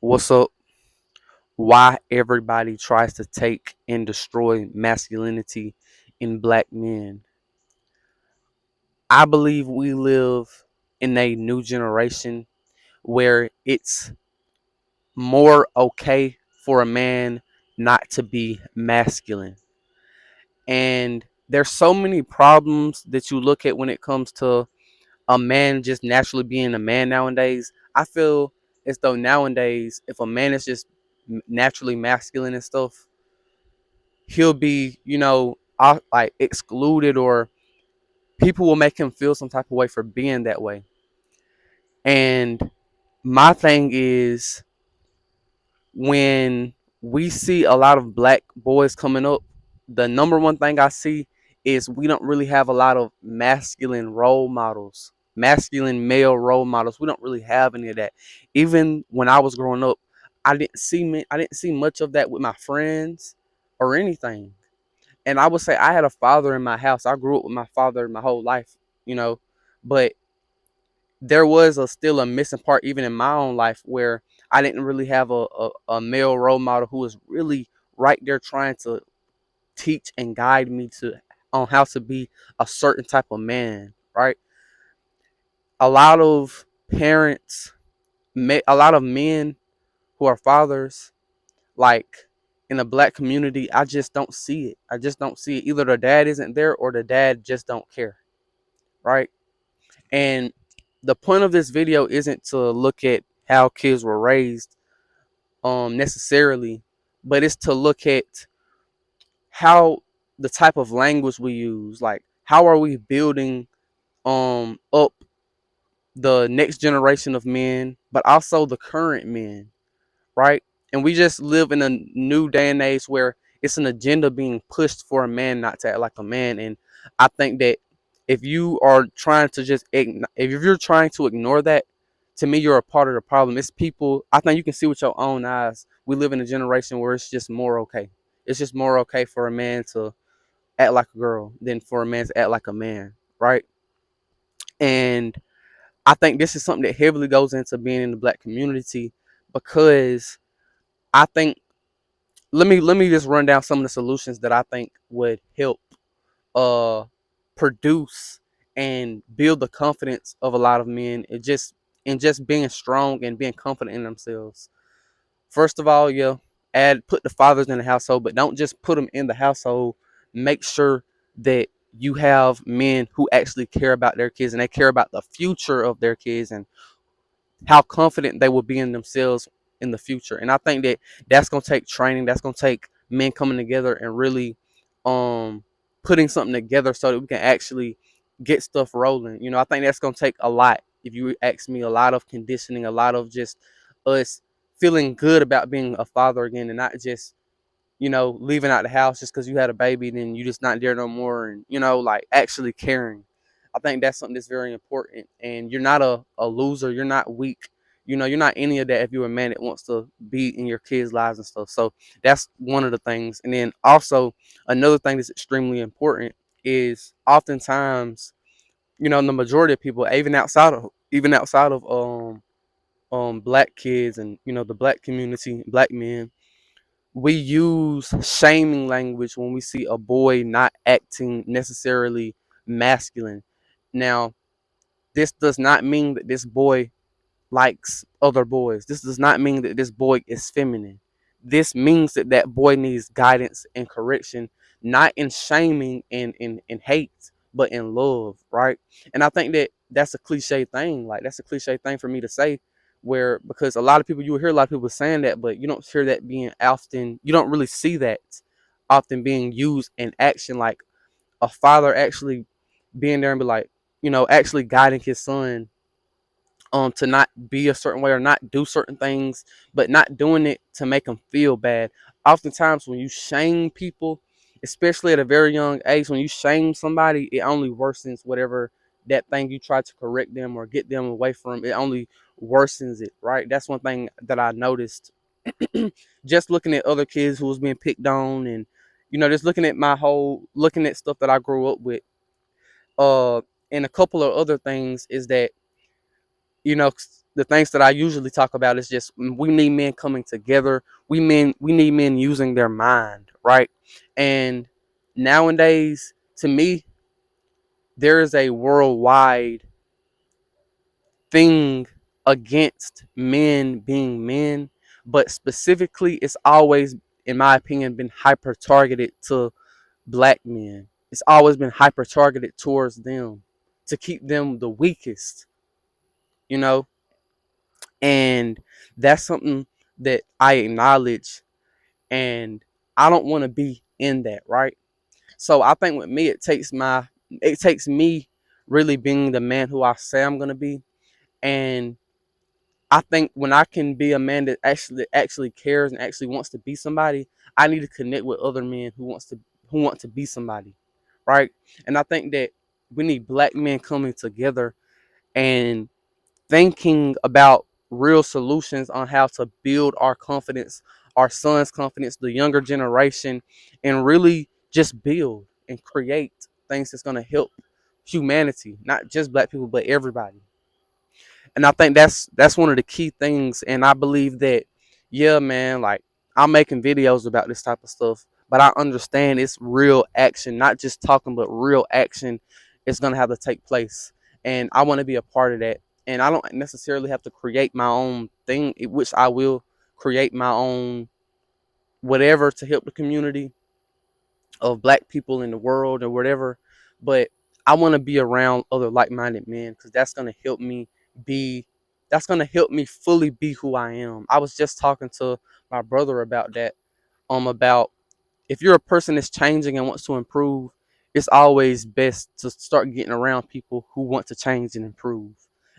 What's up? Why everybody tries to take and destroy masculinity in black men. I believe we live in a new generation where it's more okay for a man not to be masculine. And there's so many problems that you look at when it comes to a man just naturally being a man nowadays. I feel as though nowadays, if a man is just naturally masculine and stuff, he'll be, like excluded, or people will make him feel some type of way for being that way. And my thing is, when we see a lot of black boys coming up, the number one thing I see is we don't really have a lot of masculine role models, masculine male role models. We don't really have any of that. Even when I was growing up, I didn't see much of that with my friends or anything. And I would say I had a father in my house. I grew up with my father my whole life, you know, but there was still a missing part even in my own life where I didn't really have a male role model who was really right there trying to teach and guide me to on how to be a certain type of man, right? A lot of parents, a lot of men who are fathers, like in the black community, I just don't see it. I just don't see it. Either the dad isn't there or the dad just don't care, right? And the point of this video isn't to look at how kids were raised necessarily, but it's to look at how the type of language we use, like how are we building up the next generation of men, but also the current men, right? And we just live in a new day and age where it's an agenda being pushed for a man not to act like a man. And I think that if you are trying to if you're trying to ignore that, to me, you're a part of the problem. It's people. I think you can see with your own eyes. We live in a generation where it's just more okay. It's just more okay for a man to act like a girl than for a man to act like a man, right? And I think this is something that heavily goes into being in the black community, because I think, let me just run down some of the solutions that I think would help uh produce and build the confidence of a lot of men. It just being strong and being confident in themselves. First of all, yeah, put the fathers in the household, but don't just put them in the household. Make sure that you have men who actually care about their kids and they care about the future of their kids and how confident they will be in themselves in the future. And I think that that's going to take training. That's going to take men coming together and really um putting something together so that we can actually get stuff rolling. I think that's going to take a lot. If you ask me, a lot of conditioning, a lot of just us feeling good about being a father again, and not just leaving out the house just because you had a baby, then you just not there no more, and like actually caring. I think that's something that's very important. And you're not a loser. You're not weak. You're not any of that if you're a man that wants to be in your kids' lives and stuff. So that's one of the things. And then also another thing that's extremely important is oftentimes, the majority of people, even outside of black kids and the black community, black men, we use shaming language when we see a boy not acting necessarily masculine. Now, this does not mean that this boy likes other boys. This does not mean that this boy is feminine. This means that that boy needs guidance and correction, not in shaming and hate, but in love, right? And I think that that's a cliche thing. Like, that's a cliche thing for me to say, where, because a lot of people, you will hear a lot of people saying that, but you don't hear that being often, you don't really see that often being used in action, like a father actually being there and be like, actually guiding his son to not be a certain way or not do certain things, but not doing it to make them feel bad. Oftentimes when you shame people, especially at a very young age, when you shame somebody, it only worsens whatever that thing you try to correct them or get them away from. It only worsens it, right? That's one thing that I noticed just looking at other kids who was being picked on, and just looking at stuff that I grew up with. uh and a couple of other things is that, you know the things that I usually talk about is just we need men coming together. We need men using their mind, right? And nowadays, to me, there is a worldwide thing against men being men, but specifically, it's always, in my opinion, been hyper targeted to black men. It's always been hyper targeted towards them to keep them the weakest, you know? And that's something that I acknowledge, and I don't want to be in that, right? So I think with me, it takes me really being the man who I say I'm gonna be. And I think when I can be a man that actually cares and actually wants to be somebody, I need to connect with other men who want to be somebody, right? And I think that we need black men coming together and thinking about real solutions on how to build our confidence, our sons' confidence, the younger generation, and really just build and create things that's going to help humanity, not just black people, but everybody. And I think that's one of the key things. And I believe that, yeah, man, like I'm making videos about this type of stuff, but I understand it's real action, not just talking, but real action is gonna have to take place. And I want to be a part of that. And I don't necessarily have to create my own thing, which I will create my own whatever to help the community of black people in the world or whatever. But I want to be around other like-minded men because be that's going to help me fully be who I am. I was just talking to my brother about that, about if you're a person that's changing and wants to improve, it's always best to start getting around people who want to change and improve.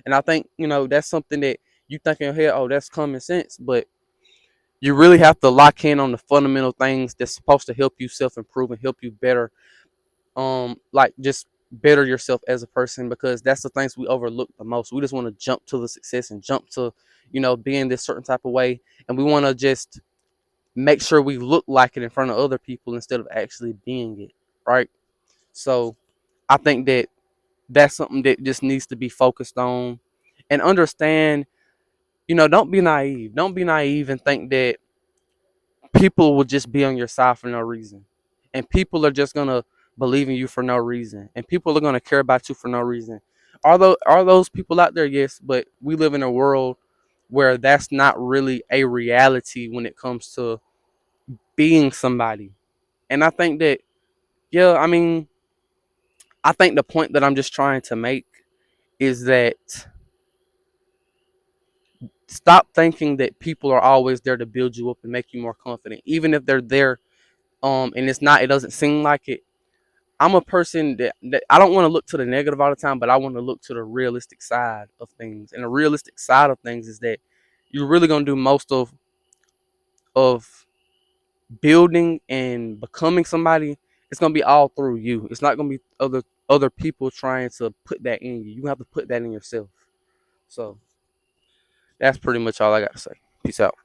And I think, that's something that you think in your head, oh, that's common sense, but you really have to lock in on the fundamental things that's supposed to help you self improve and help you better, like just better yourself as a person, because that's the things we overlook the most. We just want to jump to the success and jump to, being this certain type of way, and we want to just make sure we look like it in front of other people instead of actually being it, right? So I think that that's something that just needs to be focused on and understand. Don't be naive. Don't be naive and think that people will just be on your side for no reason. And people are just gonna believe in you for no reason. And people are gonna care about you for no reason. Are those people out there? Yes, but we live in a world where that's not really a reality when it comes to being somebody. And I think that, yeah, I think the point that I'm just trying to make is that stop thinking that people are always there to build you up and make you more confident. Even if they're there, and it doesn't seem like it. I'm a person that I don't want to look to the negative all the time, but I want to look to the realistic side of things. And the realistic side of things is that you're really gonna do most of building and becoming somebody. It's gonna be all through you. It's not gonna be other people trying to put that in you. You have to put that in yourself. So that's pretty much all I got to say. Peace out.